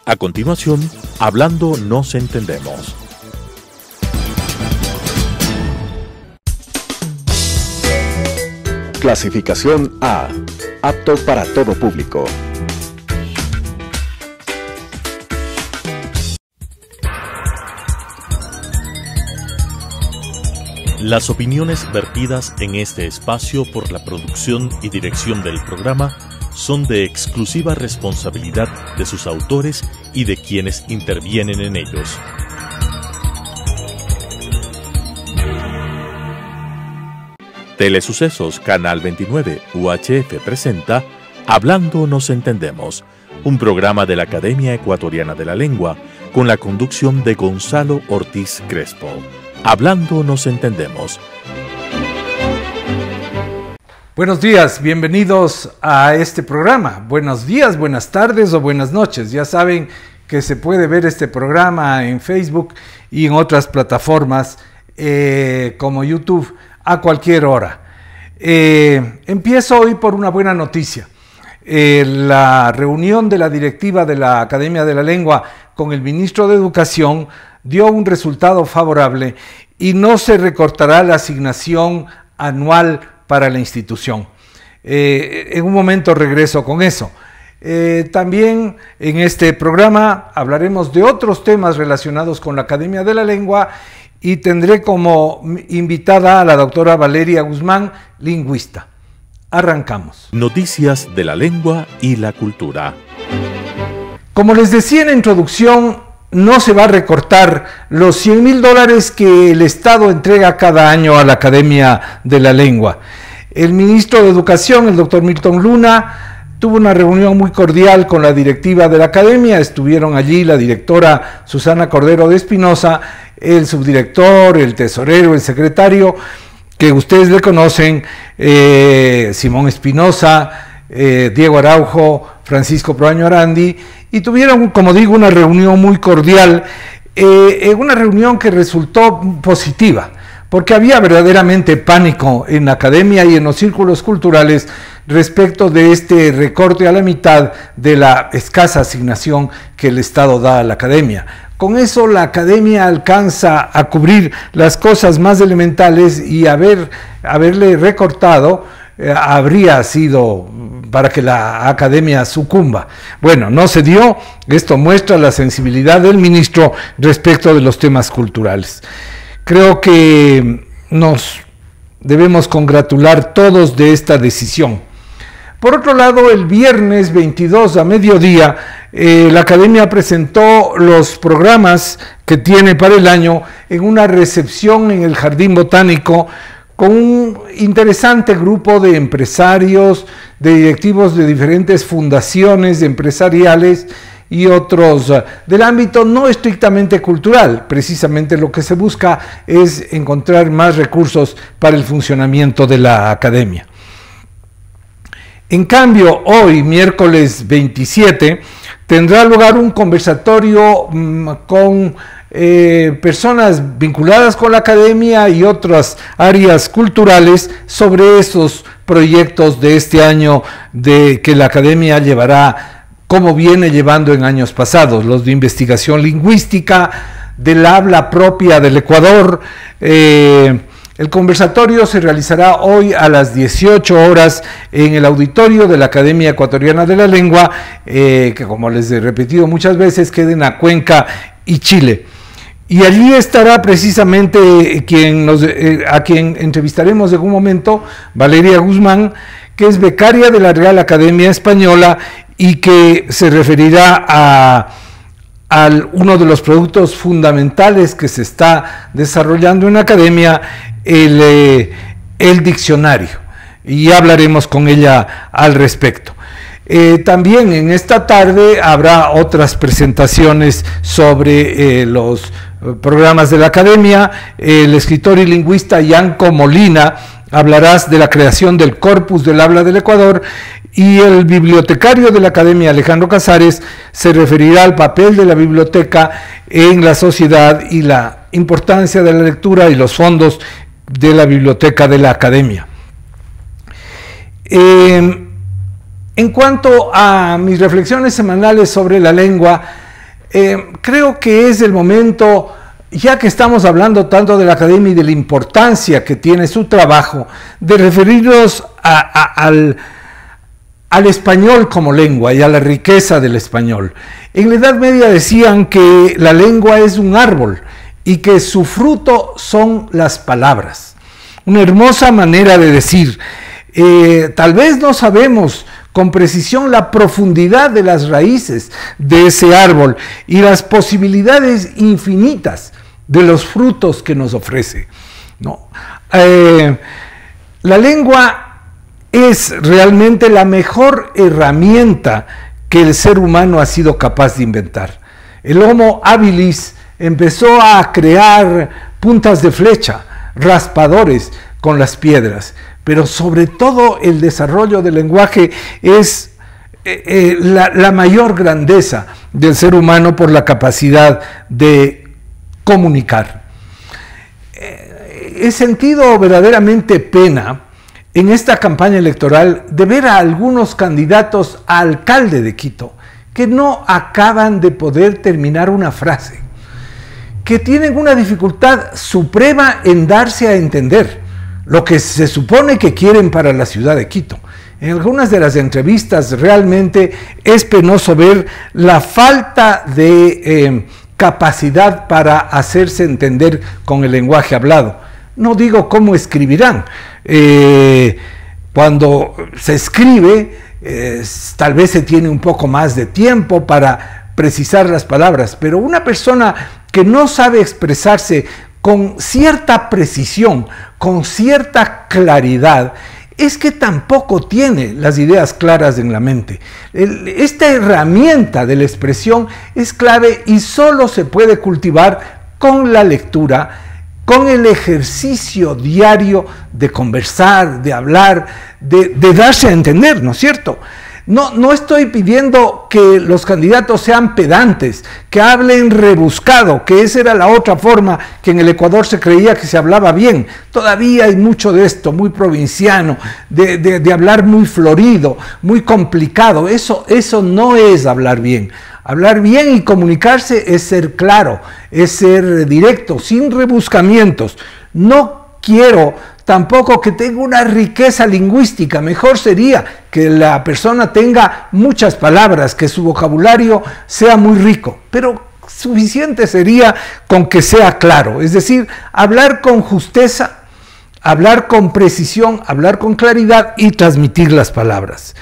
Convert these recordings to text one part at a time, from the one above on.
A continuación, Hablando nos entendemos. Clasificación A. Apto para todo público. Las opiniones vertidas en este espacio por la producción y dirección del programa son de exclusiva responsabilidad de sus autores y de quienes intervienen en ellos. Telesucesos Canal 29 UHF presenta Hablando nos entendemos, un programa de la Academia Ecuatoriana de la Lengua con la conducción de Gonzalo Ortiz Crespo. Hablando nos entendemos. Buenos días, bienvenidos a este programa. Buenos días, buenas tardes o buenas noches. Ya saben que se puede ver este programa en Facebook y en otras plataformas como YouTube a cualquier hora. Empiezo hoy por una buena noticia. La reunión de la directiva de la Academia de la Lengua con el ministro de Educación dio un resultado favorable y no se recortará la asignación anual para la institución. En un momento regreso con eso. También en este programa hablaremos de otros temas relacionados con la Academia de la Lengua y tendré como invitada a la doctora Valeria Guzmán, lingüista. Arrancamos. Noticias de la lengua y la cultura. Como les decía en la introducción, no se va a recortar los $100,000 que el Estado entrega cada año a la Academia de la Lengua. El ministro de Educación, el doctor Milton Luna, tuvo una reunión muy cordial con la directiva de la Academia. Estuvieron allí la directora Susana Cordero de Espinosa, el subdirector, el tesorero, el secretario, que ustedes le conocen, Simón Espinosa, Diego Araujo, Francisco Proaño Arandi, y tuvieron, como digo, una reunión muy cordial, una reunión que resultó positiva, porque había verdaderamente pánico en la academia y en los círculos culturales respecto de este recorte a la mitad de la escasa asignación que el Estado da a la academia. Con eso la academia alcanza a cubrir las cosas más elementales y haberle recortado habría sido para que la academia sucumba. Bueno, no se dio. Esto muestra la sensibilidad del ministro respecto de los temas culturales. Creo que nos debemos congratular todos de esta decisión. Por otro lado, el viernes 22 a mediodía, la Academia presentó los programas que tiene para el año en una recepción en el Jardín Botánico con un interesante grupo de empresarios, de directivos de diferentes fundaciones empresariales y otros del ámbito no estrictamente cultural. Precisamente lo que se busca es encontrar más recursos para el funcionamiento de la Academia. En cambio, hoy, miércoles 27, tendrá lugar un conversatorio con personas vinculadas con la academia y otras áreas culturales sobre esos proyectos de este año que la academia llevará, como viene llevando en años pasados, los de investigación lingüística, del habla propia del Ecuador. El conversatorio se realizará hoy a las 18 horas en el auditorio de la Academia Ecuatoriana de la Lengua, que como les he repetido muchas veces, queda en Cuenca y Chile. Y allí estará precisamente a quien entrevistaremos en un momento, Valeria Guzmán, que es becaria de la Real Academia Española y que se referirá a uno de los productos fundamentales que se está desarrollando en la academia, el diccionario, y hablaremos con ella al respecto. También en esta tarde habrá otras presentaciones sobre los programas de la academia. El escritor y lingüista Yanko Molina hablará de la creación del Corpus del Habla del Ecuador, y el bibliotecario de la Academia, Alejandro Casares, se referirá al papel de la biblioteca en la sociedad y la importancia de la lectura y los fondos de la biblioteca de la Academia. En cuanto a mis reflexiones semanales sobre la lengua, creo que es el momento, ya que estamos hablando tanto de la academia y de la importancia que tiene su trabajo, de referirnos al español como lengua y a la riqueza del español. En la Edad Media decían que la lengua es un árbol y que su fruto son las palabras. Una hermosa manera de decir. Tal vez no sabemos con precisión la profundidad de las raíces de ese árbol y las posibilidades infinitas de los frutos que nos ofrece, ¿no? La lengua es realmente la mejor herramienta que el ser humano ha sido capaz de inventar. El Homo habilis empezó a crear puntas de flecha, raspadores con las piedras, pero sobre todo el desarrollo del lenguaje es la mayor grandeza del ser humano por la capacidad de comunicar. He sentido verdaderamente pena en esta campaña electoral de ver a algunos candidatos a alcalde de Quito que no acaban de poder terminar una frase, que tienen una dificultad suprema en darse a entender lo que se supone que quieren para la ciudad de Quito. En algunas de las entrevistas realmente es penoso ver la falta de capacidad para hacerse entender con el lenguaje hablado. No digo cómo escribirán. Cuando se escribe, tal vez se tiene un poco más de tiempo para precisar las palabras, pero una persona que no sabe expresarse con cierta precisión, con cierta claridad, es que tampoco tiene las ideas claras en la mente. Esta herramienta de la expresión es clave y solo se puede cultivar con la lectura, con el ejercicio diario de conversar, de hablar, de darse a entender, ¿no es cierto? No estoy pidiendo que los candidatos sean pedantes, que hablen rebuscado, que esa era la otra forma que en el Ecuador se creía que se hablaba bien. Todavía hay mucho de esto, muy provinciano, de hablar muy florido, muy complicado. Eso no es hablar bien. Hablar bien y comunicarse es ser claro, es ser directo, sin rebuscamientos. No quiero tampoco que tenga una riqueza lingüística. Mejor sería que la persona tenga muchas palabras, que su vocabulario sea muy rico, pero suficiente sería con que sea claro, es decir, hablar con justeza, hablar con precisión, hablar con claridad y transmitir las palabras.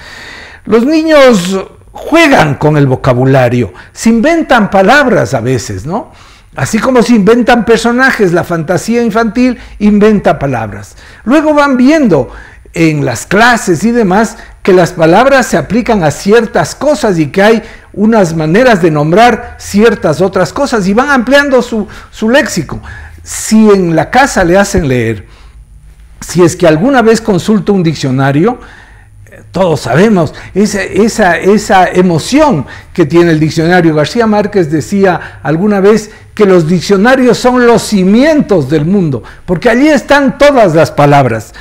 Los niños juegan con el vocabulario, se inventan palabras a veces, ¿no? Así como se inventan personajes, la fantasía infantil inventa palabras. Luego van viendo en las clases y demás que las palabras se aplican a ciertas cosas y que hay unas maneras de nombrar ciertas otras cosas y van ampliando su léxico. Si en la casa le hacen leer, si es que alguna vez consulta un diccionario, todos sabemos esa emoción que tiene el diccionario. García Márquez decía alguna vez que los diccionarios son los cimientos del mundo, porque allí están todas las palabras.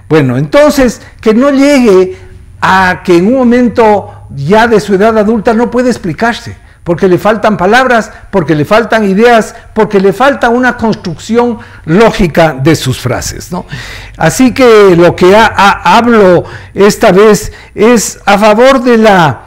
Bueno, entonces, que no llegue a que en un momento ya de su edad adulta no puede explicarse, porque le faltan palabras, porque le faltan ideas, porque le falta una construcción lógica de sus frases, ¿no? Así que lo que hablo esta vez es a favor de la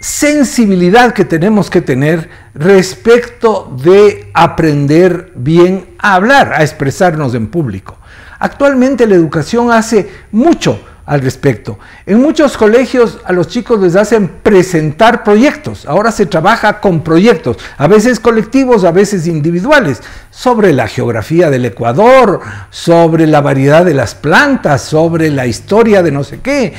sensibilidad que tenemos que tener respecto de aprender bien a hablar, a expresarnos en público. Actualmente la educación hace mucho al respecto. En muchos colegios a los chicos les hacen presentar proyectos. Ahora se trabaja con proyectos, a veces colectivos, a veces individuales, sobre la geografía del Ecuador, sobre la variedad de las plantas, sobre la historia de no sé qué,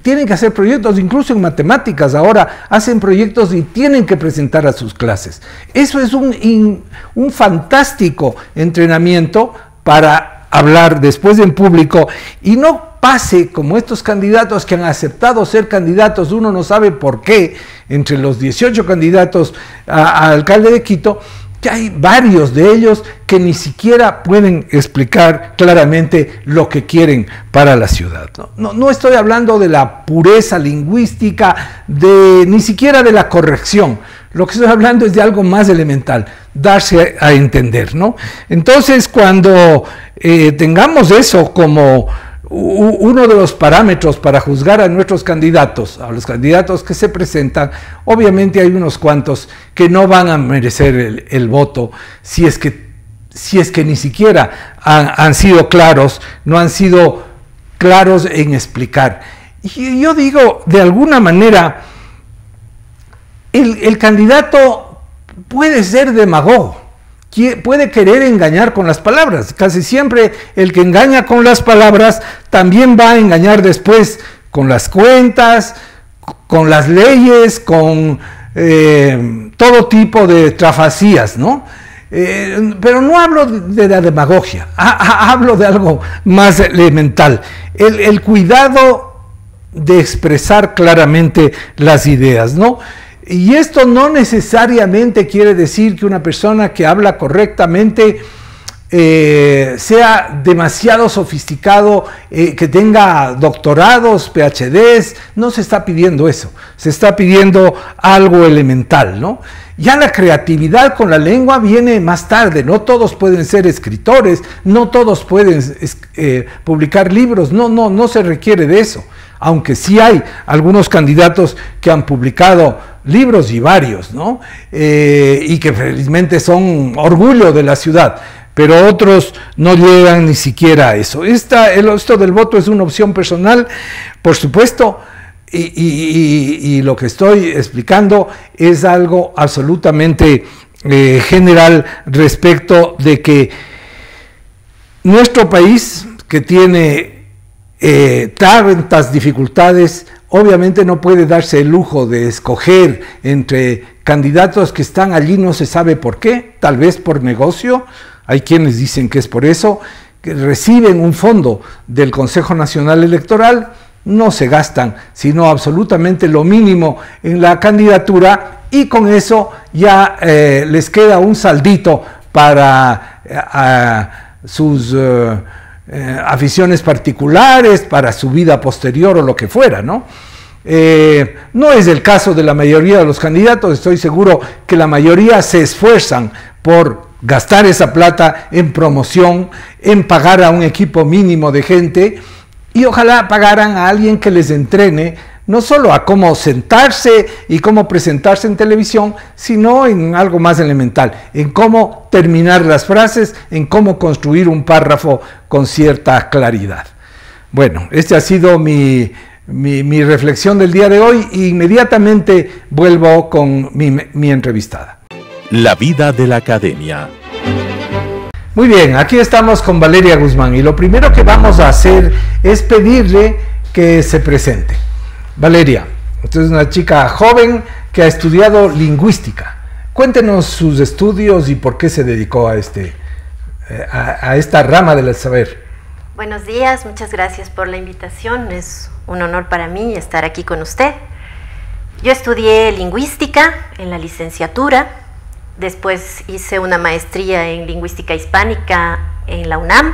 tienen que hacer proyectos, incluso en matemáticas ahora hacen proyectos y tienen que presentar a sus clases. Eso es un fantástico entrenamiento para hablar después en público y no pase como estos candidatos que han aceptado ser candidatos, uno no sabe por qué, entre los 18 candidatos a alcalde de Quito, que hay varios de ellos que ni siquiera pueden explicar claramente lo que quieren para la ciudad. No estoy hablando de la pureza lingüística, ni siquiera de la corrección. Lo que estoy hablando es de algo más elemental, darse a entender, ¿no? Entonces, cuando tengamos eso como uno de los parámetros para juzgar a nuestros candidatos, a los candidatos que se presentan, obviamente hay unos cuantos que no van a merecer el voto si es que ni siquiera han sido claros, no han sido claros en explicar. Y yo digo, de alguna manera, el candidato puede ser demagogo, puede querer engañar con las palabras. Casi siempre el que engaña con las palabras también va a engañar después con las cuentas, con las leyes, con todo tipo de trafacías, ¿no? Pero no hablo de la demagogia, hablo de algo más elemental, el cuidado de expresar claramente las ideas, ¿no? Y esto no necesariamente quiere decir que una persona que habla correctamente sea demasiado sofisticado, que tenga doctorados, PhDs. No se está pidiendo eso, se está pidiendo algo elemental, ¿no? Ya la creatividad con la lengua viene más tarde, no todos pueden ser escritores, no todos pueden publicar libros, no se requiere de eso, aunque sí hay algunos candidatos que han publicado libros y varios, ¿no? Y que felizmente son orgullo de la ciudad, pero otros no llegan ni siquiera a eso. Esto del voto es una opción personal, por supuesto, y lo que estoy explicando es algo absolutamente general respecto de que nuestro país, que tiene tantas dificultades, obviamente no puede darse el lujo de escoger entre candidatos que están allí no se sabe por qué, tal vez por negocio. Hay quienes dicen que es por eso, que reciben un fondo del Consejo Nacional Electoral, no se gastan, sino absolutamente lo mínimo en la candidatura, y con eso ya les queda un saldito para sus aficiones particulares, para su vida posterior o lo que fuera, ¿no? No es el caso de la mayoría de los candidatos. Estoy seguro que la mayoría se esfuerzan por gastar esa plata en promoción, en pagar a un equipo mínimo de gente, y ojalá pagaran a alguien que les entrene no solo a cómo sentarse y cómo presentarse en televisión, sino en algo más elemental, en cómo terminar las frases, en cómo construir un párrafo con cierta claridad. Bueno, esta ha sido mi reflexión del día de hoy, e inmediatamente vuelvo con mi entrevistada. La vida de la academia. Muy bien, aquí estamos con Valeria Guzmán, y lo primero que vamos a hacer es pedirle que se presente. Valeria, usted es una chica joven que ha estudiado lingüística. Cuéntenos sus estudios y por qué se dedicó a esta rama del saber. Buenos días, muchas gracias por la invitación. Es un honor para mí estar aquí con usted. Yo estudié lingüística en la licenciatura, después hice una maestría en lingüística hispánica en la UNAM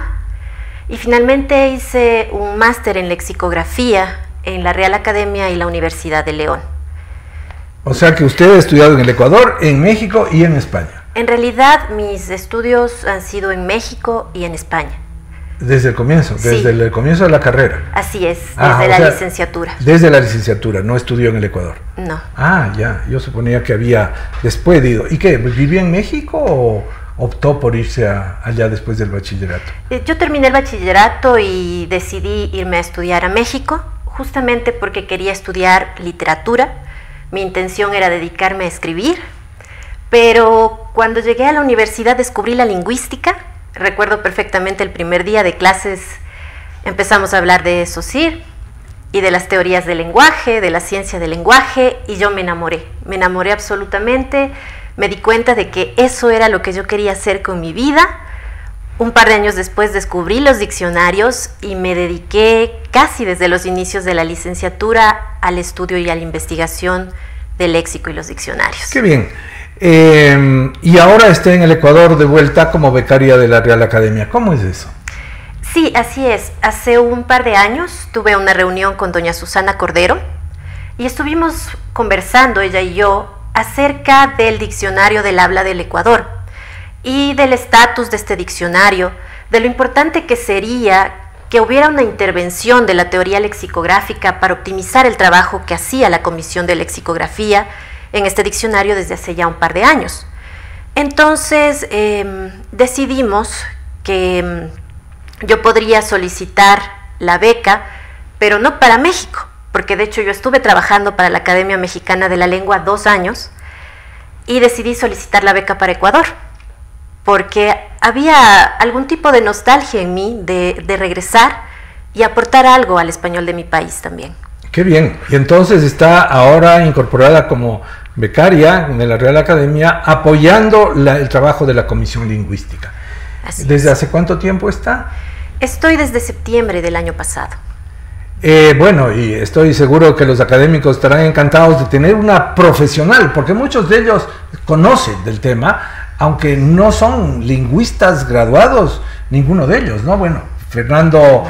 y finalmente hice un máster en lexicografía en la Real Academia y la Universidad de León. O sea que usted ha estudiado en el Ecuador, en México y en España. En realidad mis estudios han sido en México y en España. Desde el comienzo, sí, desde el comienzo de la carrera. Así es, desde la licenciatura. Desde la licenciatura, no estudió en el Ecuador. No. Ah, ya, yo suponía que había después ido. ¿Y qué? ¿Vivió en México o optó por irse allá después del bachillerato? Yo terminé el bachillerato y decidí irme a estudiar a México, justamente porque quería estudiar literatura. Mi intención era dedicarme a escribir, pero cuando llegué a la universidad descubrí la lingüística. Recuerdo perfectamente el primer día de clases empezamos a hablar de Saussure y de las teorías del lenguaje, de la ciencia del lenguaje, y yo me enamoré absolutamente. Me di cuenta de que eso era lo que yo quería hacer con mi vida. Un par de años después descubrí los diccionarios y me dediqué casi desde los inicios de la licenciatura al estudio y a la investigación del léxico y los diccionarios. ¡Qué bien! Y ahora está en el Ecuador de vuelta como becaria de la Real Academia. ¿Cómo es eso? Sí, así es. Hace un par de años tuve una reunión con doña Susana Cordero y estuvimos conversando, ella y yo, acerca del diccionario del habla del Ecuador y del estatus de este diccionario, de lo importante que sería que hubiera una intervención de la teoría lexicográfica para optimizar el trabajo que hacía la Comisión de Lexicografía en este diccionario desde hace ya un par de años. Entonces decidimos que yo podría solicitar la beca, pero no para México, porque de hecho yo estuve trabajando para la Academia Mexicana de la Lengua 2 años y decidí solicitar la beca para Ecuador, porque había algún tipo de nostalgia en mí de regresar y aportar algo al español de mi país también. Qué bien, y entonces está ahora incorporada como becaria de la Real Academia, apoyando el trabajo de la Comisión Lingüística. ¿Desde hace cuánto tiempo está? Estoy desde septiembre del año pasado. Bueno, y estoy seguro que los académicos estarán encantados de tener una profesional, porque muchos de ellos conocen del tema, aunque no son lingüistas graduados, ninguno de ellos, ¿no? Bueno, Fernando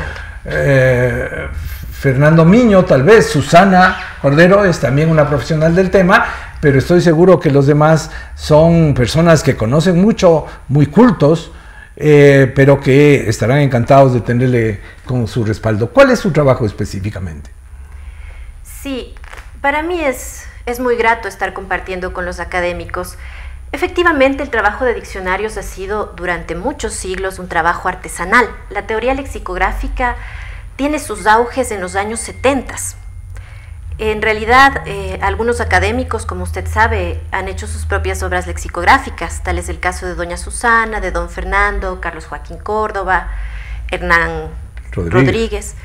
Miño, tal vez, Susana Cordero es también una profesional del tema, pero estoy seguro que los demás son personas que conocen mucho, muy cultos, pero que estarán encantados de tenerle con su respaldo. ¿Cuál es su trabajo específicamente? Sí, para mí es muy grato estar compartiendo con los académicos. Efectivamente, el trabajo de diccionarios ha sido durante muchos siglos un trabajo artesanal. La teoría lexicográfica tiene sus auges en los años 70. En realidad, algunos académicos, como usted sabe, han hecho sus propias obras lexicográficas. Tal es el caso de doña Susana, de don Fernando, Carlos Joaquín Córdoba, Hernán Rodríguez.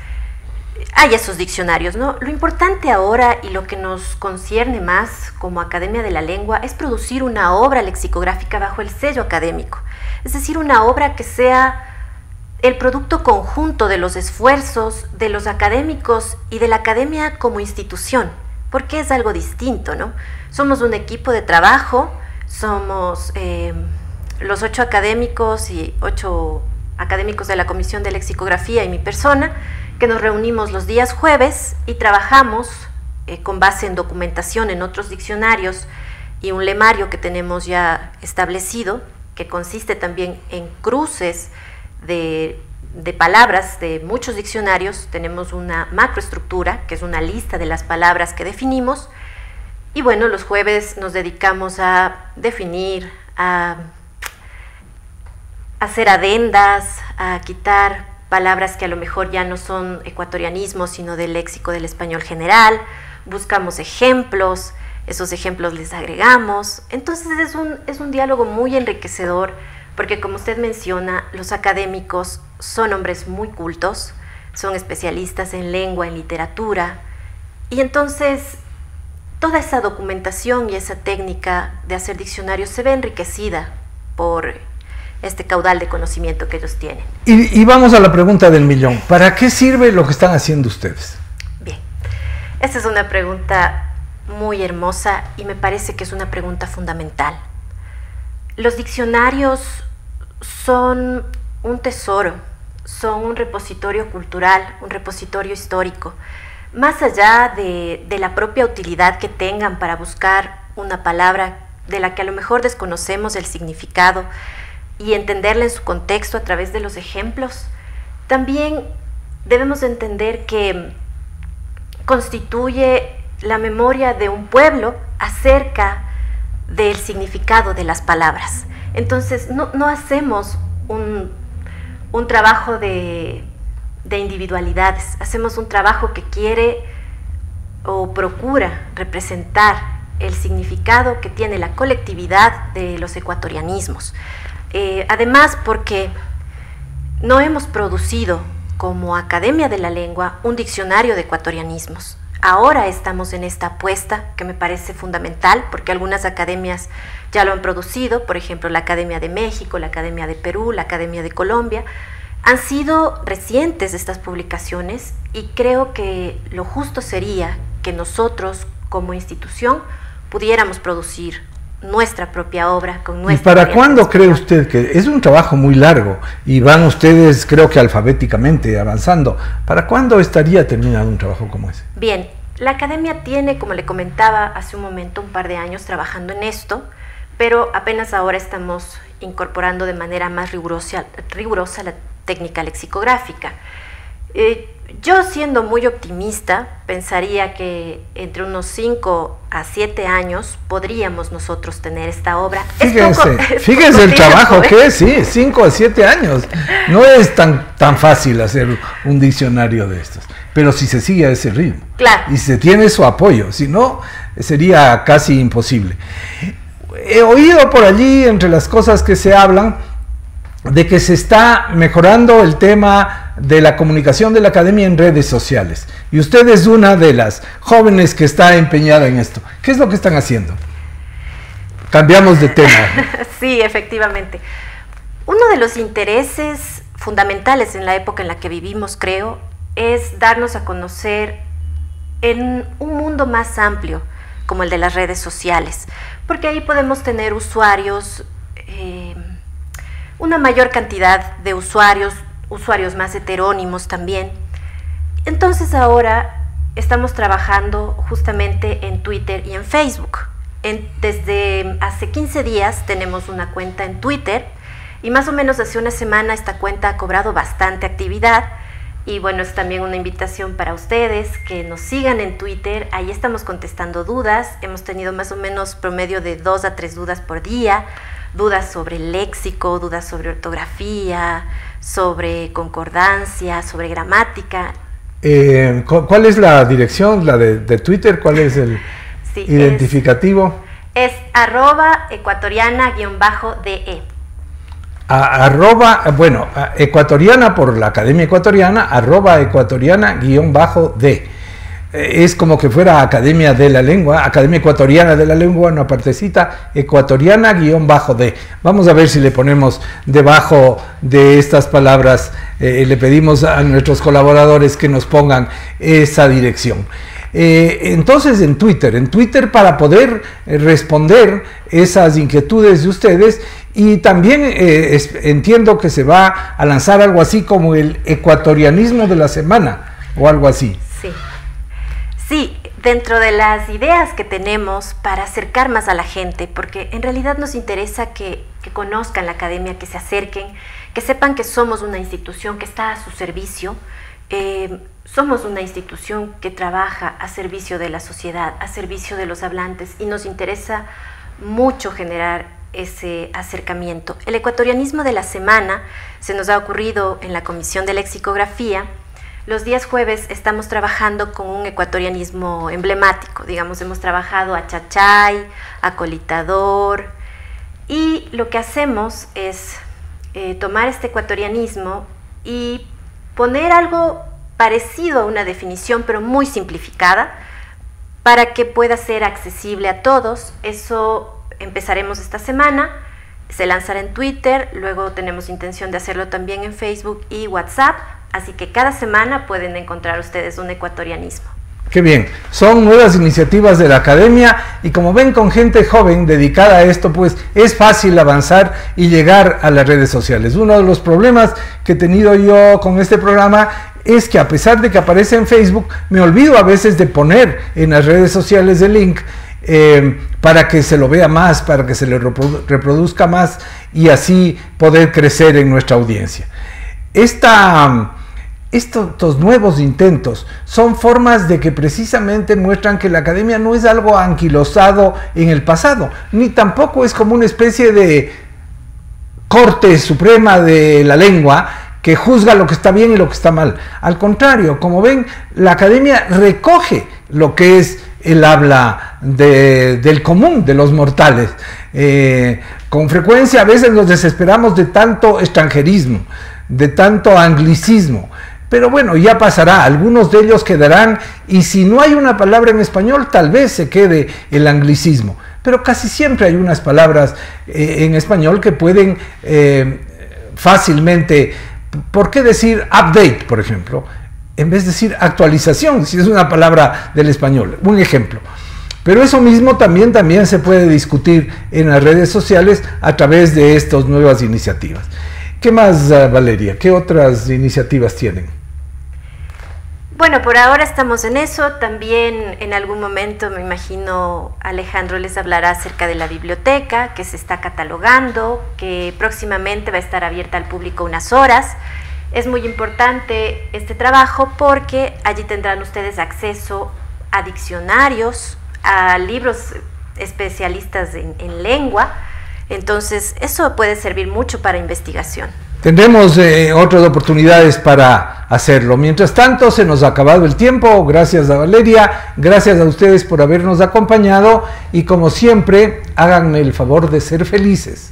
Hay esos diccionarios, ¿no? Lo importante ahora y lo que nos concierne más como Academia de la Lengua es producir una obra lexicográfica bajo el sello académico. Es decir, una obra que sea el producto conjunto de los esfuerzos de los académicos y de la academia como institución, porque es algo distinto, ¿no? Somos un equipo de trabajo, somos los 8 académicos y 8 académicos de la Comisión de Lexicografía y mi persona, que nos reunimos los días jueves y trabajamos con base en documentación en otros diccionarios y un lemario que tenemos ya establecido, que consiste también en cruces de palabras de muchos diccionarios. Tenemos una macroestructura, que es una lista de las palabras que definimos, y bueno, los jueves nos dedicamos a definir, a hacer adendas, a quitar palabras que a lo mejor ya no son ecuatorianismos, sino del léxico del español general. Buscamos ejemplos, esos ejemplos les agregamos. Entonces es un diálogo muy enriquecedor, porque como usted menciona, los académicos son hombres muy cultos, son especialistas en lengua, en literatura, y entonces toda esa documentación y esa técnica de hacer diccionarios se ve enriquecida por este caudal de conocimiento que ellos tienen. Y vamos a la pregunta del millón. ¿Para qué sirve lo que están haciendo ustedes? Bien, esta es una pregunta muy hermosa y me parece que es una pregunta fundamental. Los diccionarios son un tesoro, son un repositorio cultural, un repositorio histórico. Más allá de la propia utilidad que tengan para buscar una palabra de la que a lo mejor desconocemos el significado y entenderla en su contexto a través de los ejemplos, también debemos entender que constituye la memoria de un pueblo acerca del significado de las palabras. Entonces no hacemos un trabajo de individualidades, hacemos un trabajo que quiere o procura representar el significado que tiene la colectividad de los ecuatorianismos. Además, porque no hemos producido como Academia de la Lengua un diccionario de ecuatorianismos. Ahora estamos en esta apuesta que me parece fundamental, porque algunas academias ya lo han producido, por ejemplo la Academia de México, la Academia de Perú, la Academia de Colombia. Han sido recientes estas publicaciones y creo que lo justo sería que nosotros como institución pudiéramos producir nuestra propia obra con nuestra. ¿Y para cuándo cree usted que es un trabajo muy largo y van ustedes, creo que alfabéticamente avanzando? ¿Para cuándo estaría terminado un trabajo como ese? Bien, La academia tiene, como le comentaba hace un momento, un par de años trabajando en esto, pero apenas ahora estamos incorporando de manera más rigurosa la técnica lexicográfica. Yo, siendo muy optimista, pensaría que entre unos 5 a 7 años podríamos nosotros tener esta obra. Fíjense el trabajo que es, sí, 5 a 7 años. No es tan fácil hacer un diccionario de estos, pero si se sigue a ese ritmo, claro, y se tiene su apoyo, si no, sería casi imposible. He oído por allí, entre las cosas que se hablan, de que se está mejorando el tema de la comunicación de la academia en redes sociales. Y usted es una de las jóvenes que está empeñada en esto. ¿Qué es lo que están haciendo? Cambiamos de tema. Sí, efectivamente. Uno de los intereses fundamentales en la época en la que vivimos, creo, es darnos a conocer en un mundo más amplio, como el de las redes sociales, porque ahí podemos tener usuarios, una mayor cantidad de usuarios más heterónimos también. Entonces ahora estamos trabajando justamente en Twitter y en Facebook. Desde hace 15 días tenemos una cuenta en Twitter y más o menos hace una semana esta cuenta ha cobrado bastante actividad. Y bueno, es también una invitación para ustedes que nos sigan en Twitter. Ahí estamos contestando dudas. Hemos tenido más o menos promedio de 2 a 3 dudas por día. Dudas sobre léxico, dudas sobre ortografía, sobre concordancia, sobre gramática. ¿Cuál es la dirección, la de Twitter? ¿Cuál es el identificativo? Es @ecuatoriana_de. Ecuatoriana por la Academia Ecuatoriana, @ecuatoriana_de. Es como que fuera Academia de la Lengua, Academia Ecuatoriana de la Lengua, una partecita, ecuatoriana_de. Vamos a ver si le ponemos debajo de estas palabras, le pedimos a nuestros colaboradores que nos pongan esa dirección. Entonces en Twitter para poder responder esas inquietudes de ustedes, y también entiendo que se va a lanzar algo así como el ecuatorianismo de la semana o algo así. Sí, dentro de las ideas que tenemos para acercar más a la gente, porque en realidad nos interesa que conozcan la academia, que se acerquen, que sepan que somos una institución que está a su servicio, somos una institución que trabaja a servicio de la sociedad, a servicio de los hablantes, y nos interesa mucho generar ese acercamiento. El ecuatorianismo de la semana se nos ha ocurrido en la Comisión de Lexicografía. Los días jueves estamos trabajando con un ecuatorianismo emblemático, digamos, hemos trabajado a chachay, a colitador, y lo que hacemos es tomar este ecuatorianismo y poner algo parecido a una definición, pero muy simplificada, para que pueda ser accesible a todos. Eso empezaremos esta semana, se lanzará en Twitter, luego tenemos intención de hacerlo también en Facebook y WhatsApp. Así que cada semana pueden encontrar ustedes un ecuatorianismo. Qué bien, son nuevas iniciativas de la academia, y como ven, con gente joven dedicada a esto, pues es fácil avanzar y llegar a las redes sociales. Uno de los problemas que he tenido yo con este programa es que, a pesar de que aparece en Facebook, me olvido a veces de poner en las redes sociales el link para que se lo vea más, para que se le reproduzca más, y así poder crecer en nuestra audiencia. Estos nuevos intentos son formas de que precisamente muestran que la academia no es algo anquilosado en el pasado, ni tampoco es como una especie de corte suprema de la lengua que juzga lo que está bien y lo que está mal. Al contrario, como ven, la academia recoge lo que es el habla del común, de los mortales. Con frecuencia a veces nos desesperamos de tanto extranjerismo, de tanto anglicismo, pero bueno, ya pasará, algunos de ellos quedarán, y si no hay una palabra en español, tal vez se quede el anglicismo, pero casi siempre hay unas palabras en español que pueden fácilmente, ¿por qué decir update, por ejemplo, en vez de decir actualización, si es una palabra del español? Un ejemplo. Pero eso mismo también se puede discutir en las redes sociales a través de estas nuevas iniciativas. ¿Qué más, Valeria? ¿Qué otras iniciativas tienen? Bueno, por ahora estamos en eso. También en algún momento, me imagino, Alejandro les hablará acerca de la biblioteca que se está catalogando, que próximamente va a estar abierta al público unas horas. Es muy importante este trabajo porque allí tendrán ustedes acceso a diccionarios, a libros especialistas en lengua. Entonces, eso puede servir mucho para investigación. Tendremos otras oportunidades para hacerlo. Mientras tanto, se nos ha acabado el tiempo. Gracias a Valeria, gracias a ustedes por habernos acompañado y como siempre, háganme el favor de ser felices.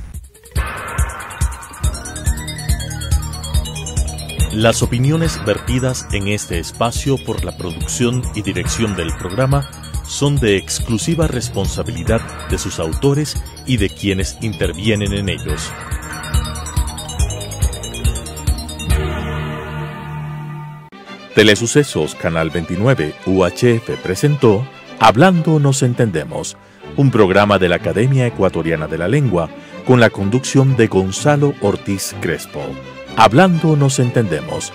Las opiniones vertidas en este espacio por la producción y dirección del programa son de exclusiva responsabilidad de sus autores y de quienes intervienen en ellos. Telesucesos Canal 29 UHF presentó Hablando nos entendemos, un programa de la Academia Ecuatoriana de la Lengua con la conducción de Gonzalo Ortiz Crespo. Hablando nos entendemos,